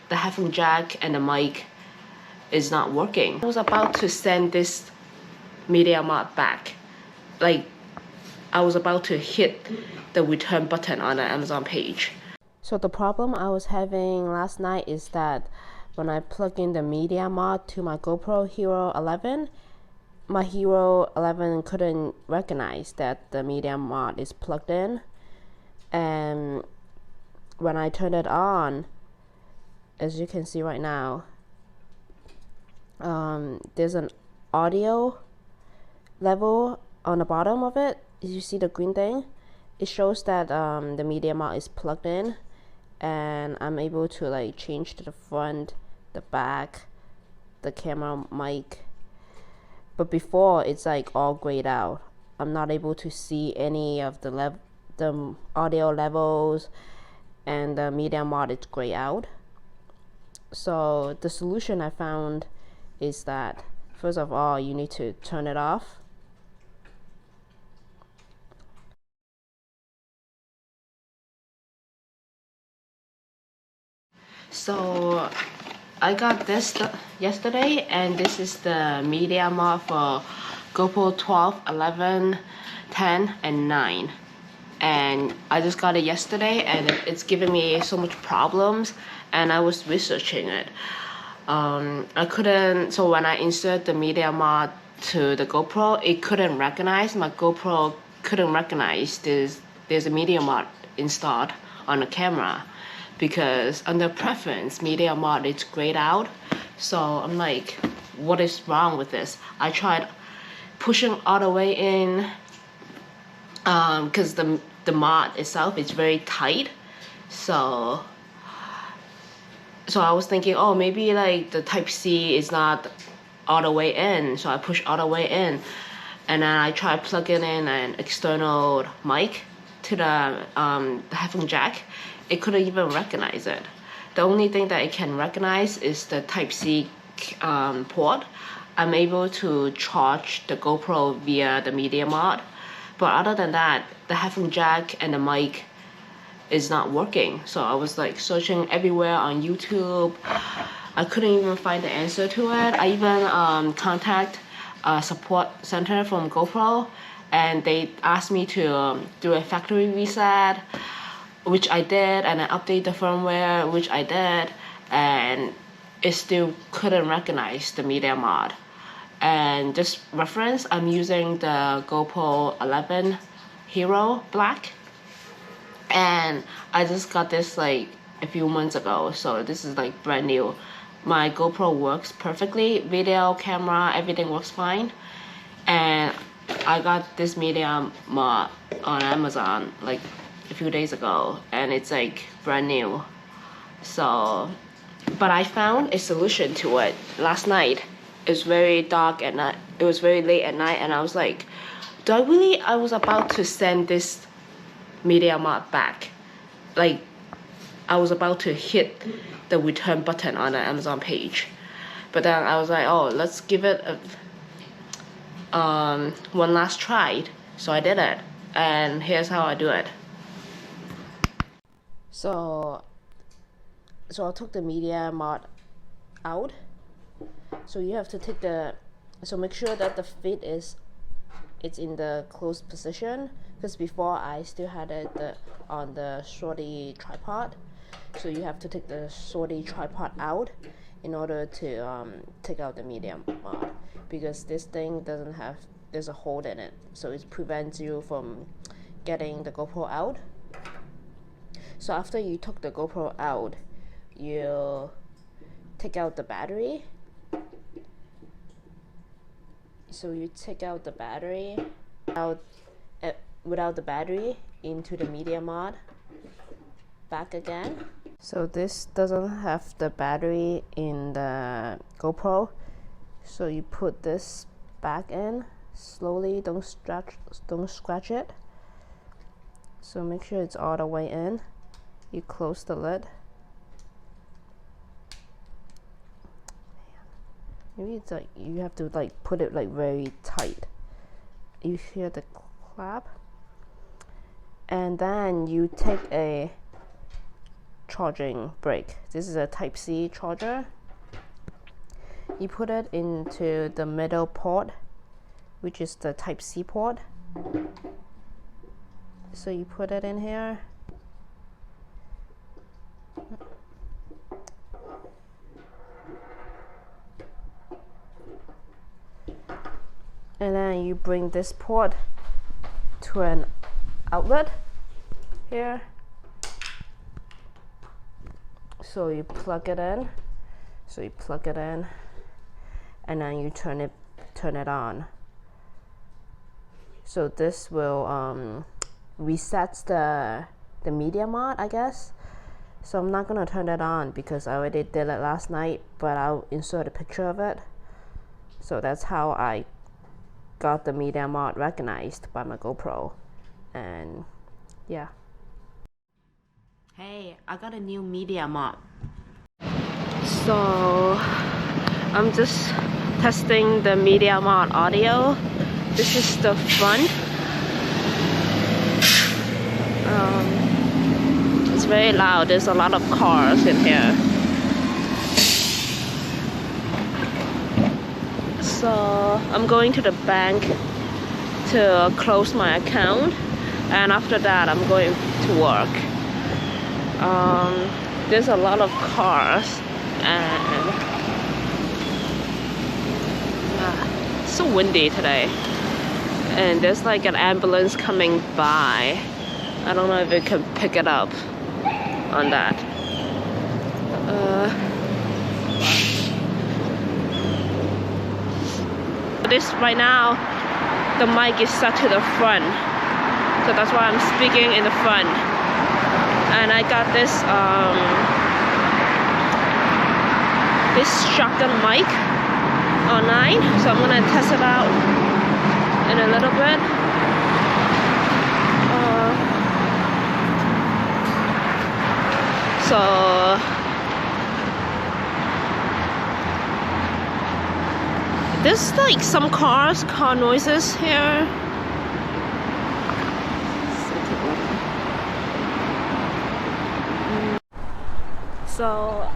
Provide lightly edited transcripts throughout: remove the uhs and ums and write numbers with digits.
the headphone jack and the mic is not working. I was about to send this Media Mod back. Like, I was about to hit the return button on the Amazon page. So the problem I was having last night is that when I plug in the Media Mod to my GoPro Hero 11, my Hero 11 couldn't recognize that the Media Mod is plugged in. And when I turned it on, as you can see right now, there's an audio level on the bottom of it. You see the green thing? It shows that the Media Mod is plugged in, and I'm able to like change to the front, the back, the camera, mic. But before, it's like all grayed out. I'm not able to see any of the audio levels, and the Media Mod is grayed out. So the solution I found is that first of all, you need to turn it off. So I got this yesterday, and this is the Media Mod for GoPro 12, 11, 10, and 9. And I just got it yesterday, and it's giving me so much problems, and I was researching it. So when I insert the Media Mod to the GoPro, it couldn't recognize, my GoPro couldn't recognize there's a Media Mod installed on the camera, because under preference, Media Mod is grayed out. So I'm like, what is wrong with this? I tried pushing all the way in, because the mod itself is very tight. So I was thinking, oh, maybe like the Type-C is not all the way in. So I push all the way in, and then I tried plugging in an external mic to the headphone jack. It couldn't even recognize it. The only thing that it can recognize is the Type-C port. I'm able to charge the GoPro via the Media Mod, but other than that, the headphone jack and the mic is not working. So I was like searching everywhere on YouTube. I couldn't even find the answer to it. I even contact a support center from GoPro, and they asked me to do a factory reset, which I did, and I update the firmware, which I did, and it still couldn't recognize the Media Mod. And just reference, I'm using the GoPro 11 Hero Black, and I just got this like a few months ago, so this is like brand new. My GoPro works perfectly, video, camera, everything works fine, and I got this Media Mod on Amazon like a few days ago, and it's like brand new. So, but I found a solution to it last night. It was very dark at night. It was very late at night, and I was like, I was about to send this Media Mod back. Like, I was about to hit the return button on the Amazon page. But then I was like, oh, let's give it one last try. So I did it, and here's how I do it. So I took the Media Mod out. So you have to take make sure that the feet it's in the closed position, because before I still had it on the shorty tripod. So you have to take the shorty tripod out in order to take out the Media Mod, because this thing there's a hole in it, so it prevents you from getting the GoPro out. So after you took the GoPro out, you take out the battery. So you take out the battery without the battery into the Media Mod, back again. So this doesn't have the battery in the GoPro, so you put this back in slowly. Don't scratch it. So make sure it's all the way in. You close the lid. Maybe it's like you have to like put it like very tight. You hear the clap, and then you take a charging brick. This is a Type-C charger. You put it into the middle port, which is the Type-C port. So you put it in here. And then you bring this port to an outlet here. So you plug it in. And then you turn it on. So this will reset the media mod, I guess. So I'm not gonna turn it on because I already did it last night, but I'll insert a picture of it. So that's how I got the media mod recognized by my GoPro. And yeah. Hey, I got a new media mod. So I'm just testing the media mod audio. This is the front. It's very loud. There's a lot of cars in here. So I'm going to the bank to close my account, and after that I'm going to work. There's a lot of cars, and it's so windy today, and there's like an ambulance coming by. I don't know if it can pick it up on that. This right now, the mic is set to the front, so that's why I'm speaking in the front. And I got this shotgun mic online, so I'm gonna test it out in a little bit. So there's like some car noises here. So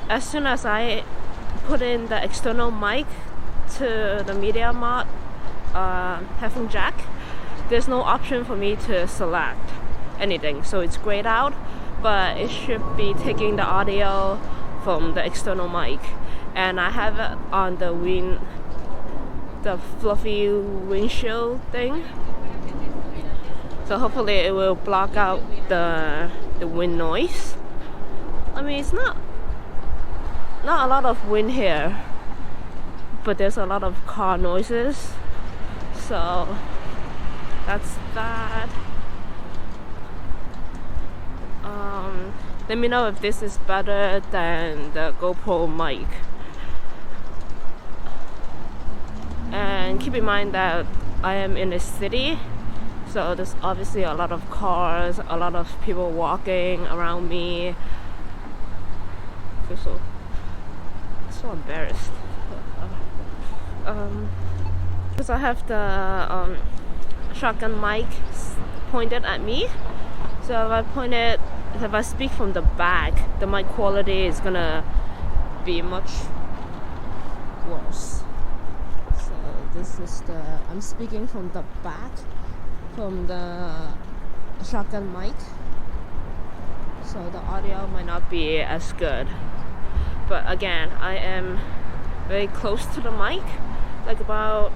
as soon as I put in the external mic to the media mod headphone jack, there's no option for me to select anything, so it's grayed out, but it should be taking the audio from the external mic. And I have it on the fluffy windshield thing, so hopefully it will block out the wind noise. I mean, it's not a lot of wind here, but there's a lot of car noises, so that's that. Let me know if this is better than the GoPro mic. And keep in mind that I am in a city, so there's obviously a lot of cars, a lot of people walking around me. I feel so embarrassed. Because I have the shotgun mic pointed at me, so if I speak from the back, the mic quality is gonna be much worse. So this is I'm speaking from the back, from the shotgun mic, so the audio might not be as good. But again, I am very close to the mic, like about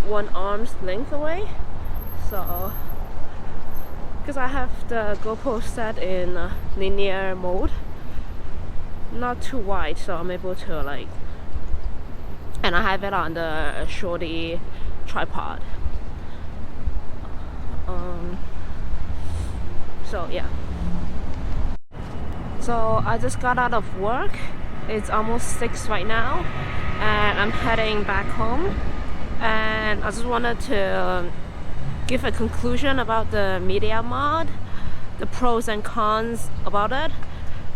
one arm's length away. So, because I have the GoPro set in linear mode, not too wide, so I'm able to and I have it on the shorty tripod. So yeah. So I just got out of work. It's almost 6 right now, and I'm heading back home. And I just wanted to give a conclusion about the media mod, the pros and cons about it.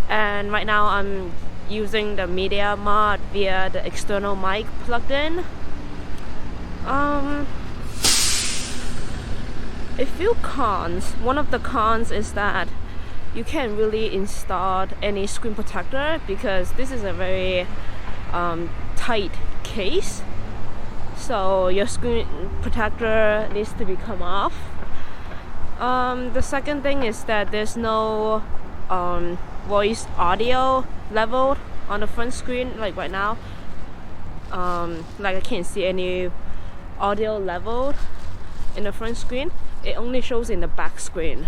And right now I'm using the media mod via the external mic plugged in. A few cons. One of the cons is that you can't really install any screen protector because this is a very tight case, so your screen protector needs to be come off. The second thing is that there's no voice audio leveled on the front screen. Like right now, like I can't see any audio leveled in the front screen. It only shows in the back screen.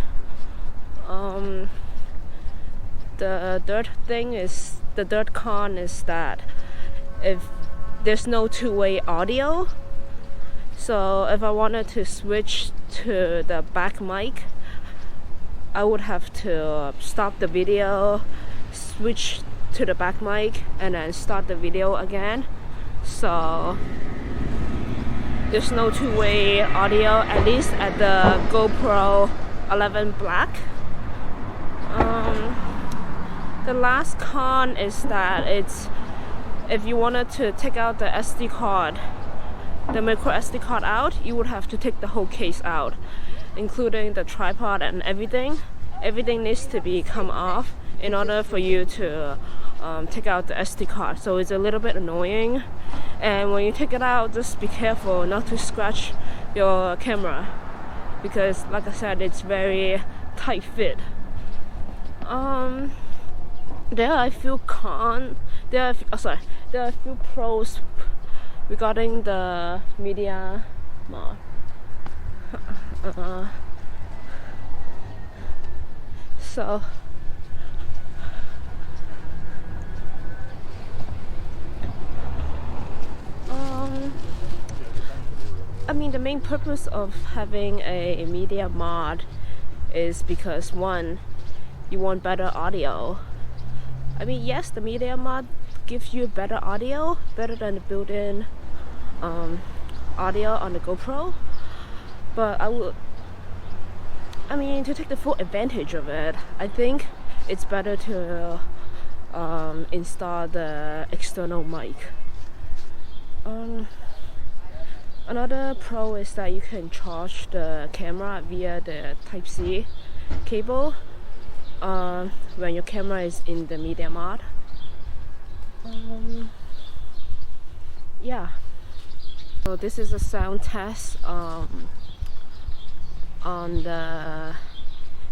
The third con is that if there's no two-way audio, so if I wanted to switch to the back mic, I would have to stop the video, switch to the back mic, and then start the video again. So there's no two-way audio, at least at the GoPro 11 Black. The last con is that if you wanted to take out the SD card, the micro SD card out, you would have to take the whole case out, including the tripod and everything. Everything needs to be come off in order for you to take out the SD card. So it's a little bit annoying, and when you take it out, just be careful not to scratch your camera because, like I said, it's very tight fit. There are a few pros regarding the Media Mod. So I mean, the main purpose of having a Media Mod is because, one, you want better audio. I mean, yes, the Media Mod gives you better audio, better than the built-in audio on the GoPro, but to take the full advantage of it, I think it's better to install the external mic. Another pro is that you can charge the camera via the Type-C cable when your camera is in the Media Mod. Yeah. So this is a sound test on the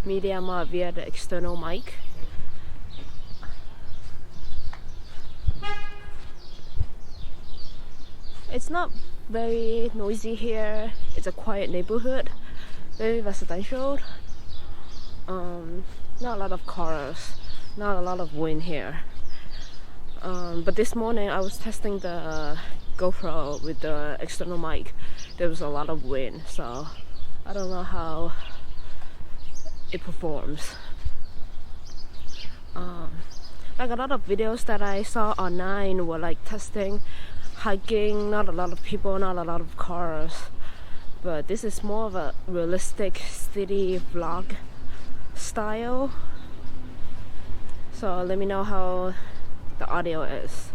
Media Mod via the external mic. It's not very noisy here. It's a quiet neighborhood, very residential. Not a lot of cars, not a lot of wind here. But this morning I was testing the GoPro with the external mic. There was a lot of wind, so I don't know how it performs. Like a lot of videos that I saw online were like testing hiking, not a lot of people, not a lot of cars, but this is more of a realistic city vlog style. So let me know how the audio is.